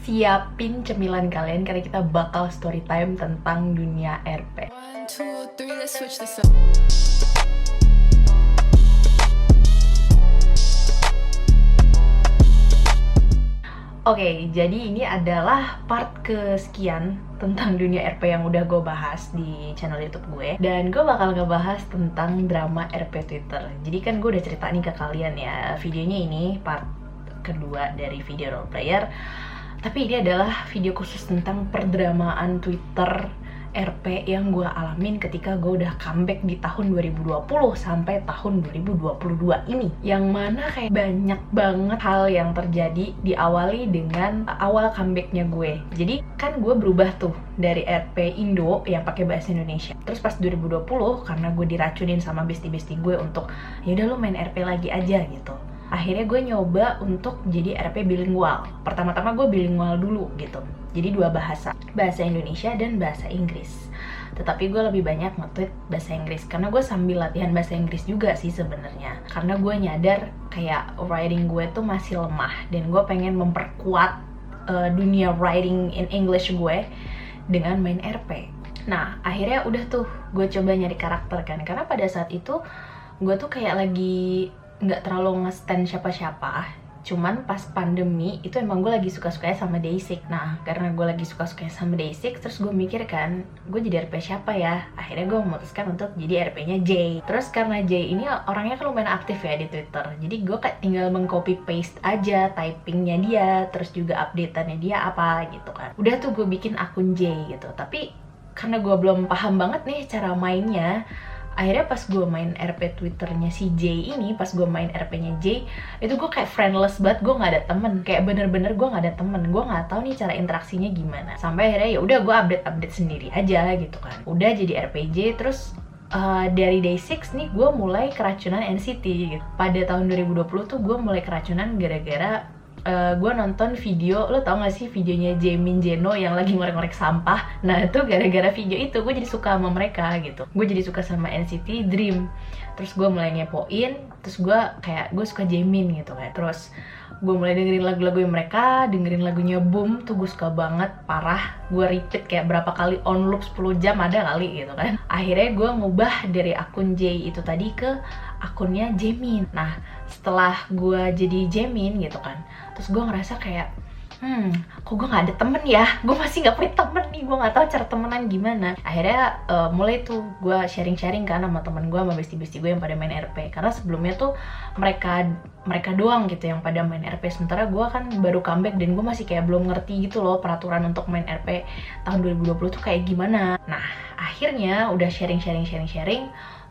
siapin cemilan kalian karena kita bakal story time tentang dunia RP. 1, 2, 3, let's switch this up. Oke, jadi ini adalah part kesekian tentang dunia RP yang udah gue bahas di channel YouTube gue. Dan gue bakal ngebahas tentang drama RP Twitter. Jadi kan gue udah cerita nih ke kalian ya, videonya ini part kedua dari video role player. Tapi ini adalah video khusus tentang perdramaan Twitter RP yang gue alamin ketika gue udah comeback di tahun 2020 sampai tahun 2022 ini. Yang mana kayak banyak banget hal yang terjadi, diawali dengan awal comebacknya gue. Jadi kan gue berubah tuh dari RP Indo yang pakai bahasa Indonesia. Terus pas 2020 karena gue diracunin sama bestie-bestie gue untuk yaudah lo main RP lagi aja gitu. Akhirnya gue nyoba untuk jadi RP bilingual. Pertama-tama gue bilingual dulu gitu. Jadi dua bahasa Indonesia dan bahasa Inggris. Tetapi gue lebih banyak nge-tweet bahasa Inggris karena gue sambil latihan bahasa Inggris juga sih sebenarnya. Karena gue nyadar kayak writing gue tuh masih lemah dan gue pengen memperkuat dunia writing in English gue dengan main RP. Nah, akhirnya udah tuh gue coba nyari karakter kan. Karena pada saat itu gue tuh kayak lagi nggak terlalu nge-stand siapa-siapa. Cuman pas pandemi itu emang gue lagi suka-sukanya sama Day6. Nah, karena gue lagi suka-sukanya sama Day6, terus gue mikir kan, gue jadi RP siapa ya? Akhirnya gue memutuskan untuk jadi RP-nya Jay. Terus karena Jay ini orangnya kan lumayan aktif ya di Twitter. Jadi gue kayak tinggal meng-copy paste aja typingnya dia, terus juga update-annya dia apa gitu kan. Udah tuh gue bikin akun Jay gitu. Tapi karena gue belum paham banget nih cara mainnya, akhirnya pas gue main RP Twitternya si Jay ini, pas gue main RP-nya Jay, itu gue kayak friendless banget, gue nggak ada temen, kayak bener-bener gue nggak ada temen, gue nggak tahu nih cara interaksinya gimana. Sampai akhirnya ya udah gue update sendiri aja gitu kan. Udah jadi RPJ, terus dari Day6 nih gue mulai keracunan NCT gitu. Pada tahun 2020 tuh gue mulai keracunan gara-gara gue nonton video, lo tau gak sih videonya Jaemin Jeno yang lagi ngorek-ngorek sampah. Nah itu gara-gara video itu gue jadi suka sama mereka gitu. Gue jadi suka sama NCT Dream. Terus gue mulai ngepoin, terus gue suka Jaemin gitu kan. Terus gue mulai dengerin lagu-lagu mereka, dengerin lagunya Boom tuh gue suka banget, parah. Gue repeat kayak berapa kali on loop 10 jam ada kali gitu kan. Akhirnya gue ngubah dari akun Jay itu tadi ke akunnya Jaemin. Nah setelah gue jadi Jaemin gitu kan, terus gue ngerasa kayak kok gue gak ada temen ya, gue masih gak punya temen nih, gue gak tahu cara temenan gimana. Akhirnya mulai tuh gue sharing-sharing kan sama temen gue, sama bestie-bestie gue yang pada main RP. Karena sebelumnya tuh mereka doang gitu yang pada main RP, sementara gue kan baru comeback dan gue masih kayak belum ngerti gitu loh peraturan untuk main RP tahun 2020 tuh kayak gimana. Nah akhirnya udah sharing,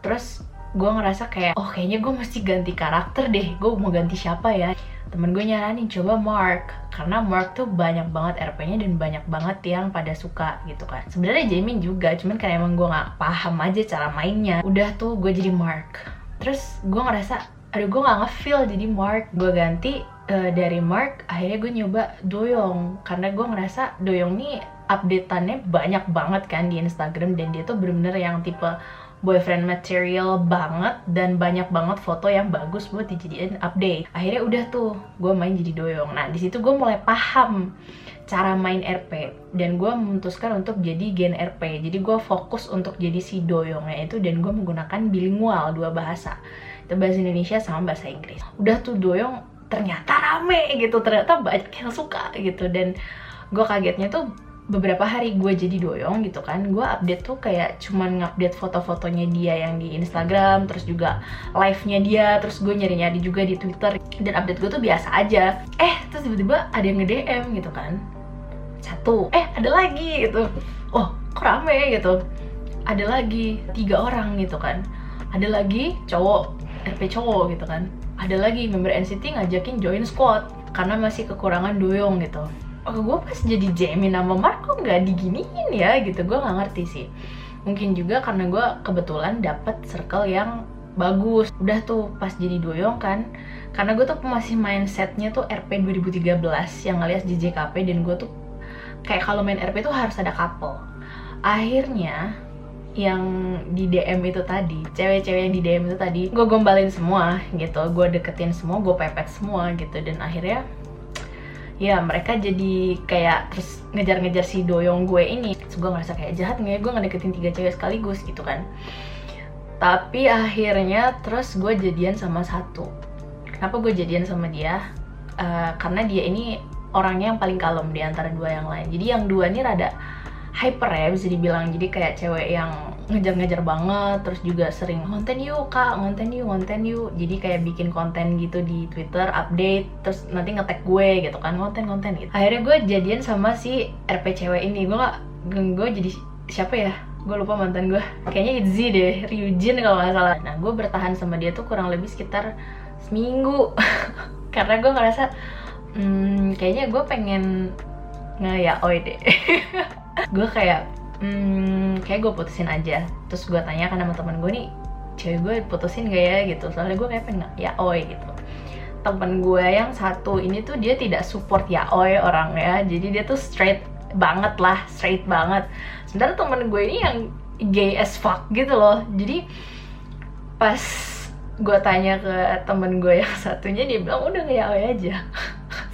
terus gue ngerasa kayak kayaknya gue mesti ganti karakter deh, gue mau ganti siapa ya. Temen gue nyaranin coba Mark, karena Mark tuh banyak banget RP-nya dan banyak banget yang pada suka gitu kan. Sebenarnya Jaemin juga, cuman karena emang gue nggak paham aja cara mainnya. Udah tuh gue jadi Mark. Terus gue ngerasa, aduh gue nggak nge-feel jadi Mark. Gue ganti dari Mark, akhirnya gue nyoba Doyoung. Karena gue ngerasa Doyoung nih update-annya banyak banget kan di Instagram, dan dia tuh bener-bener yang tipe boyfriend material banget dan banyak banget foto yang bagus buat dijadiin update. Akhirnya udah tuh gue main jadi Doyoung. Nah di situ gue mulai paham cara main RP dan gue memutuskan untuk jadi gen RP. Jadi gue fokus untuk jadi si Doyoungnya itu, dan gue menggunakan bilingual, dua bahasa, itu bahasa Indonesia sama bahasa Inggris. Udah tuh Doyoung ternyata rame gitu, ternyata banyak yang suka gitu, dan gue kagetnya tuh beberapa hari gue jadi Doyoung gitu kan, gue update tuh kayak cuman ngupdate foto-fotonya dia yang di Instagram, terus juga live-nya dia, terus gue nyari-nyari juga di Twitter, dan update gue tuh biasa aja. Terus tiba-tiba ada yang nge-DM gitu kan, satu, ada lagi gitu, oh kok rame gitu, ada lagi 3 orang gitu kan, ada lagi cowok, RP cowok gitu kan, ada lagi member NCT ngajakin join squad karena masih kekurangan Doyoung gitu. Gue pas jadi Jaemin sama Mark kok nggak diginiin ya gitu, gue nggak ngerti sih. Mungkin juga karena gue kebetulan dapet circle yang bagus. Udah tuh pas jadi Doyoung kan, karena gue tuh masih mindsetnya tuh RP 2013 yang ngeliat di JKP, dan gue tuh kayak kalau main RP tuh harus ada couple. Akhirnya yang di DM itu tadi, cewek-cewek yang di DM itu tadi, gue gombalin semua gitu, gue deketin semua, gue pepet semua gitu, dan akhirnya ya mereka jadi kayak terus ngejar-ngejar si doyong gue ini. Terus gue ngerasa kayak jahat nggak ya gue ngedeketin 3 cewek sekaligus gitu kan. Tapi akhirnya terus gue jadian sama satu. Kenapa gue jadian sama dia? Karena dia ini orangnya yang paling kalem di antara 2 yang lain. Jadi yang 2 ini rada hyper ya bisa dibilang. Jadi kayak cewek yang ngejar-ngejar banget, terus juga sering konten yuk kak, konten yuk. Jadi kayak bikin konten gitu di Twitter, update, terus nanti nge-tag gue gitu kan, konten gitu. Akhirnya gue jadian sama si RP cewek ini. Gue jadi siapa ya? Gue lupa mantan gue. Kayaknya Itzy deh, Ryujin kalau nggak salah. Nah gue bertahan sama dia tuh kurang lebih sekitar seminggu. Karena gue ngerasa kayaknya gue pengen nge-yaoi deh. Gue kayak kayak gue putusin aja. Terus gue tanyakan sama teman gue nih, cewek gue putusin gak ya gitu, soalnya gue kayak pengen yaoi gitu. Temen gue yang satu ini tuh dia tidak support yaoi orangnya, jadi dia tuh straight banget. Sementara temen gue ini yang gay as fuck gitu loh. Jadi pas gue tanya ke temen gue yang satunya, dia bilang udah nge-yaoi aja.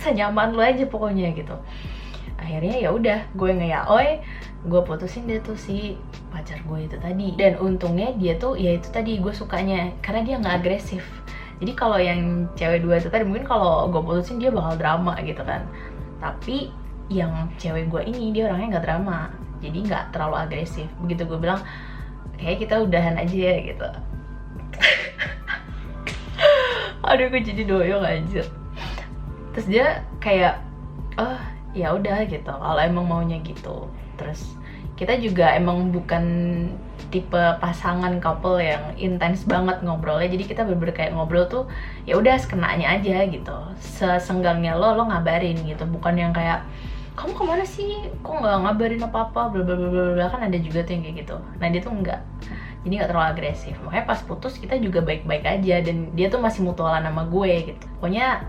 Senyaman lo aja pokoknya gitu. Akhirnya ya udah gue nge-yaoi, gue putusin dia tuh si pacar gue itu tadi. Dan untungnya dia tuh ya itu tadi gue sukanya karena dia nggak agresif. Jadi kalau yang cewek 2 itu tadi mungkin kalau gue putusin dia bakal drama gitu kan. Tapi yang cewek gue ini dia orangnya nggak drama, jadi nggak terlalu agresif. Begitu gue bilang kayak kita udahan aja ya gitu. Aduh gue jadi doyong anjir. Terus dia kayak oh ya udah gitu kalau emang maunya gitu. Terus kita juga emang bukan tipe pasangan couple yang intens banget ngobrolnya, jadi kita bener-bener kayak ngobrol tuh ya udah sekenanya aja gitu, sesenggangnya lo ngabarin gitu, bukan yang kayak kamu kemana sih kok nggak ngabarin apa-apa bla bla bla bla, kan ada juga tuh yang kayak gitu. Nah dia tuh enggak, jadi nggak terlalu agresif. Makanya pas putus kita juga baik-baik aja, dan dia tuh masih mutualan sama gue gitu. Pokoknya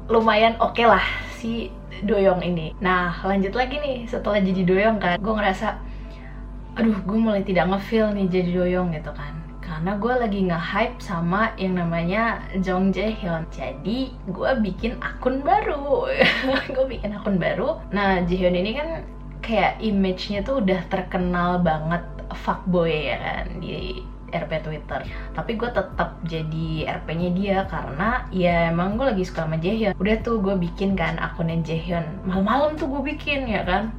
lumayan oke lah si doyong ini. Nah lanjut lagi nih, setelah jadi doyong kan, gue ngerasa aduh gue mulai tidak nge-feel nih jadi doyong gitu kan, karena gue lagi nge-hype sama yang namanya Jong Jaehyun. Jadi gue bikin akun baru. Nah Jaehyun ini kan kayak image-nya tuh udah terkenal banget fuckboy ya kan di RP Twitter. Tapi gue tetap jadi RP-nya dia karena ya emang gue lagi suka sama Jaehyun. Udah tuh gue bikin kan akunnya Jaehyun, malam-malam tuh gue bikin ya kan.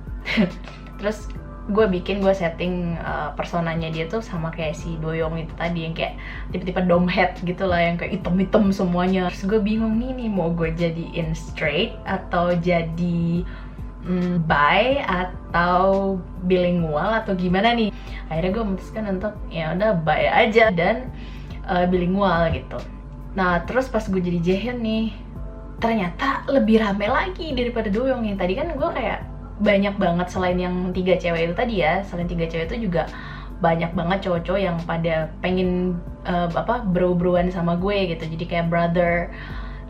Terus gue setting personanya dia tuh sama kayak si doyong itu tadi, yang kayak tipe-tipe domhead gitu lah, yang kayak item-item semuanya. Terus gue bingung nih mau gue jadiin straight atau jadi bi atau bilingual atau gimana nih. Akhirnya gue memutuskan untuk ya udah bi aja dan bilingual gitu. Nah terus pas gue jadi Jaehyun nih, ternyata lebih rame lagi daripada doyong. Yang tadi kan gue kayak banyak banget, selain yang 3 cewek itu tadi ya, selain 3 cewek itu juga banyak banget cowok-cowok yang pada pengen bro-broan sama gue gitu. Jadi kayak brother,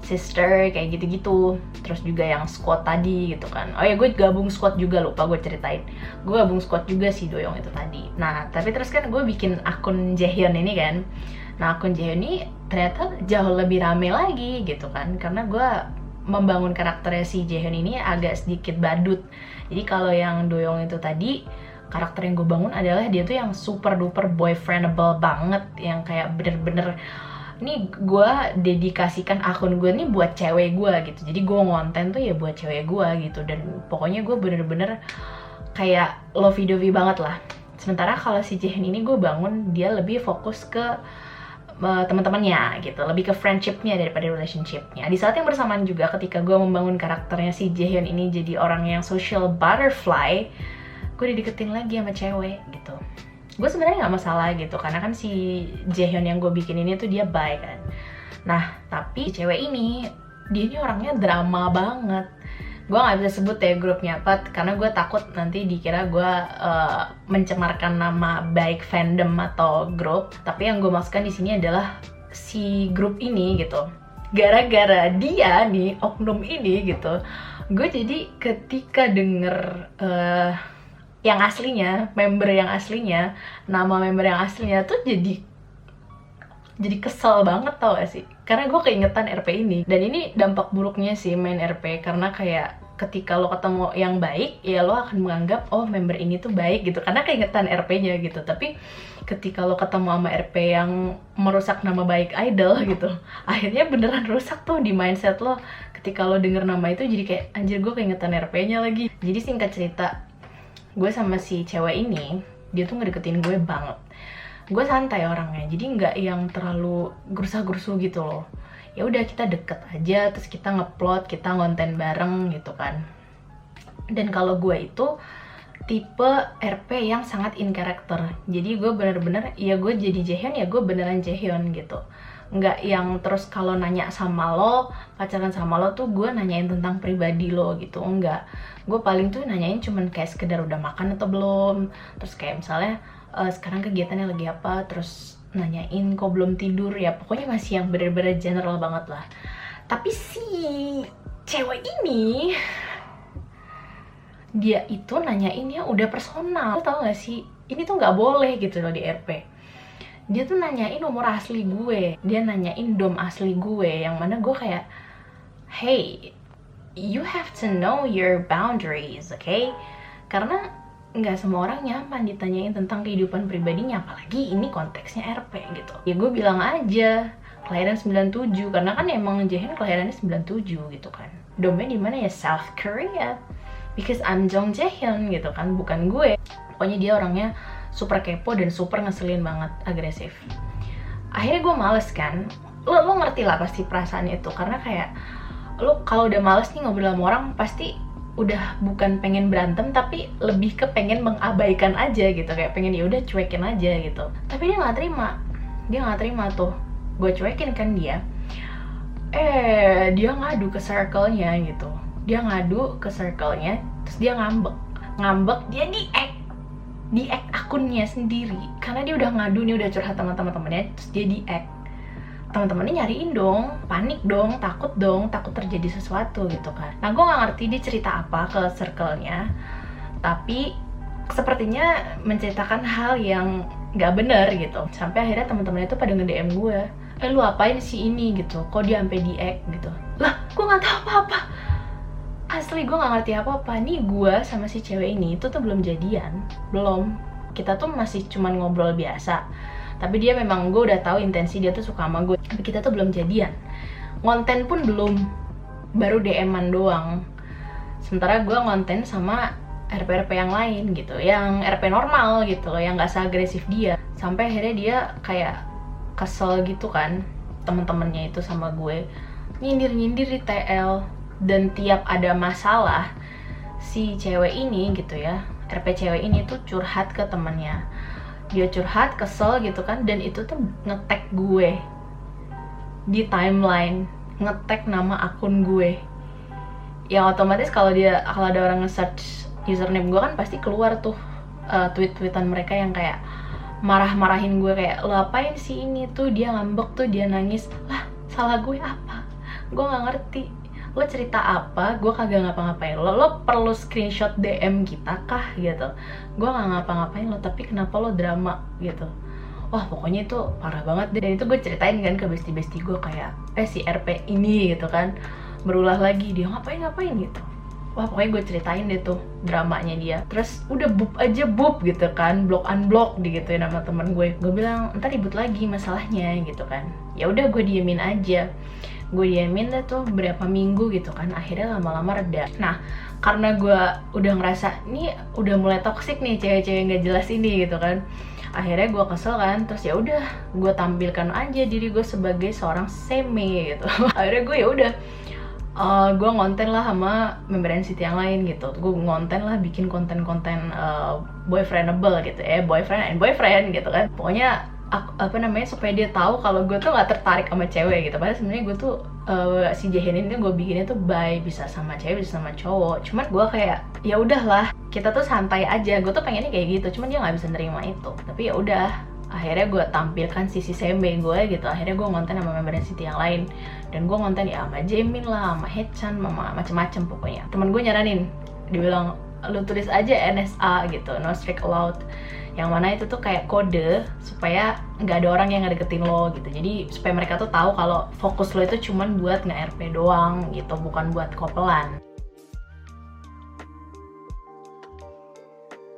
sister, kayak gitu-gitu. Terus juga yang squad tadi gitu kan. Oh ya gue gabung squad juga, lupa gue ceritain. Gue gabung squad juga si doyong itu tadi. Nah tapi terus kan gue bikin akun Jaehyun ini kan. Nah akun Jaehyun ini ternyata jauh lebih rame lagi gitu kan, karena gue membangun karakternya si Jaehyun ini agak sedikit badut. Jadi kalau yang doyong itu tadi, karakter yang gue bangun adalah dia tuh yang super duper boyfriendable banget, yang kayak bener-bener ini gue dedikasikan akun gue nih buat cewek gue gitu. Jadi gue ngonten tuh ya buat cewek gue gitu, dan pokoknya gue bener-bener kayak lovey-dovey banget lah. Sementara kalau si Jaehyun ini gue bangun dia lebih fokus ke teman-temannya gitu, lebih ke friendshipnya daripada relationshipnya. Di saat yang bersamaan juga ketika gue membangun karakternya si Jaehyun ini jadi orang yang social butterfly, gue dideketin lagi sama cewek gitu. Gue sebenarnya nggak masalah gitu, karena kan si Jaehyun yang gue bikin ini tuh dia baik kan. Nah tapi cewek ini, dia ini orangnya drama banget. Gue nggak bisa sebut ya grupnya apa, karena gue takut nanti dikira gue mencemarkan nama baik fandom atau grup. Tapi yang gue maksudkan di sini adalah si grup ini gitu. Gara-gara dia nih, oknum ini gitu, gue jadi ketika denger yang aslinya, member yang aslinya, nama member yang aslinya tuh jadi kesel banget, tau gak sih? Karena gue keingetan RP ini, dan ini dampak buruknya sih main RP, karena kayak ketika lo ketemu yang baik, ya lo akan menganggap oh member ini tuh baik gitu karena keingetan RP-nya gitu. Tapi ketika lo ketemu sama RP yang merusak nama baik idol gitu, akhirnya beneran rusak tuh di mindset lo. Ketika lo denger nama itu jadi kayak anjir gue keingetan RP-nya lagi. Jadi singkat cerita, gue sama si cewek ini, dia tuh ngedeketin gue banget. Gue santai orangnya, jadi nggak yang terlalu gerusa-gerusu gitu loh. Ya udah kita deket aja, terus kita ngeplot, kita ngonten bareng gitu kan. Dan kalau gue itu tipe RP yang sangat in character, jadi gue bener-bener ya gue jadi Jaehyun ya gue beneran Jaehyun gitu. Nggak yang terus kalau nanya sama lo, pacaran sama lo tuh gue nanyain tentang pribadi lo gitu, enggak. Gue paling tuh nanyain cuman kayak sekedar udah makan atau belum, terus kayak misalnya sekarang kegiatannya lagi apa, terus nanyain kok belum tidur, ya pokoknya masih yang bener-bener general banget lah. Tapi si cewek ini, dia itu nanyainnya udah personal. Lo tau gak sih, ini tuh nggak boleh gitu loh di RP. Dia tuh nanyain nomor asli gue, dia nanyain dom asli gue, yang mana gue kayak, hey, you have to know your boundaries, okay? Karena nggak semua orang nyaman ditanyain tentang kehidupan pribadinya, apalagi ini konteksnya RP gitu. Ya gue bilang aja kelahiran 97, karena kan emang Jaehyun kelahirannya 97 gitu kan. Domnya di mana ya, South Korea, because I'm Jong Jaehyun gitu kan, bukan gue. Pokoknya dia orangnya super kepo dan super ngeselin banget, agresif. Akhirnya gue males kan, lo ngerti lah pasti perasaan itu, karena kayak lo kalau udah males nih ngobrol sama orang pasti udah bukan pengen berantem tapi lebih ke pengen mengabaikan aja gitu, kayak pengen ya udah cuekin aja gitu. Tapi dia nggak terima tuh gue cuekin kan dia. Dia ngadu ke circle-nya gitu, terus dia ngambek, dia di akunnya sendiri karena dia udah ngadu nih, udah curhat sama teman-temannya, terus dia di teman-temannya nyariin dong, panik dong, takut terjadi sesuatu gitu kan. Nah gue nggak ngerti dia cerita apa ke circle-nya, tapi sepertinya menceritakan hal yang nggak bener gitu. Sampai akhirnya teman-temannya itu pada nge-DM gue, lu apain sih ini gitu, kok dia sampai di gitu. Lah gue nggak tahu apa-apa, asli gue nggak ngerti apa-apa. Nih gue sama si cewek ini itu tuh belum jadian, kita tuh masih cuman ngobrol biasa. Tapi dia memang, gue udah tahu intensi dia tuh suka sama gue, tapi kita tuh belum jadian, ngonten pun belum, baru DM-an doang. Sementara gue ngonten sama RP-RP yang lain gitu, yang RP normal gitu loh, yang gak seagresif dia. Sampai akhirnya dia kayak kesel gitu kan, temen-temennya itu sama gue nyindir di TL. Dan tiap ada masalah, si cewek ini gitu ya, RP cewek ini tuh curhat ke temennya. Dia curhat, kesel gitu kan, dan itu tuh nge-tag gue di timeline, nge-tag nama akun gue. Yang otomatis kalau ada orang nge-search username gue kan pasti keluar tuh tweet-tweetan mereka yang kayak marah-marahin gue, kayak lo apain sih ini tuh, dia ngambek tuh, dia nangis. Lah salah gue apa? Gue nggak ngerti. Lo cerita apa, gue kagak ngapa-ngapain lo perlu screenshot DM kita kah gitu, gue nggak ngapa-ngapain lo, tapi kenapa lo drama gitu. Wah pokoknya itu parah banget deh. Dan itu gue ceritain kan ke bestie gue kayak, si RP ini gitu kan berulah lagi, dia ngapain gitu. Wah pokoknya gue ceritain deh tuh dramanya dia. Terus udah bub gitu kan, unblock digituin sama temen gue. Gue bilang ntar ribut lagi masalahnya gitu kan. Ya udah gue diemin aja. Gue diemin deh tuh berapa minggu gitu kan, akhirnya lama-lama reda. Nah karena gue udah ngerasa nih udah mulai toksik nih cewek-cewek nggak jelas ini gitu kan, akhirnya gue kesel kan. Terus ya udah gue tampilkan aja diri gue sebagai seorang seme gitu. Akhirnya gue ya udah gue ngonten lah sama member NCT yang lain gitu. Gue ngonten lah, bikin konten-konten boyfriendable gitu ya, boyfriend and boyfriend gitu kan. Pokoknya supaya dia tahu kalau gue tuh nggak tertarik sama cewek gitu. Padahal sebenarnya gue tuh si Jaehyun ini gue bikinnya tuh bisa sama cewek, bisa sama cowok. Cuman gue kayak ya udahlah, kita tuh santai aja. Gue tuh pengennya kayak gitu, cuman dia nggak bisa nerima itu. Tapi ya udah, akhirnya gue tampilkan sisi sembe gue gitu. Akhirnya gue ngonten sama member NCT yang lain, dan gue ngonten ya sama Jaemin lah, sama Haechan, sama macem-macem pokoknya. Temen gue nyaranin, dia bilang lu tulis aja NSA gitu, no strict allowed, yang mana itu tuh kayak kode supaya nggak ada orang yang ngedeketin lo gitu. Jadi supaya mereka tuh tahu kalau fokus lo itu cuman buat nge-RP doang gitu, bukan buat kopelan.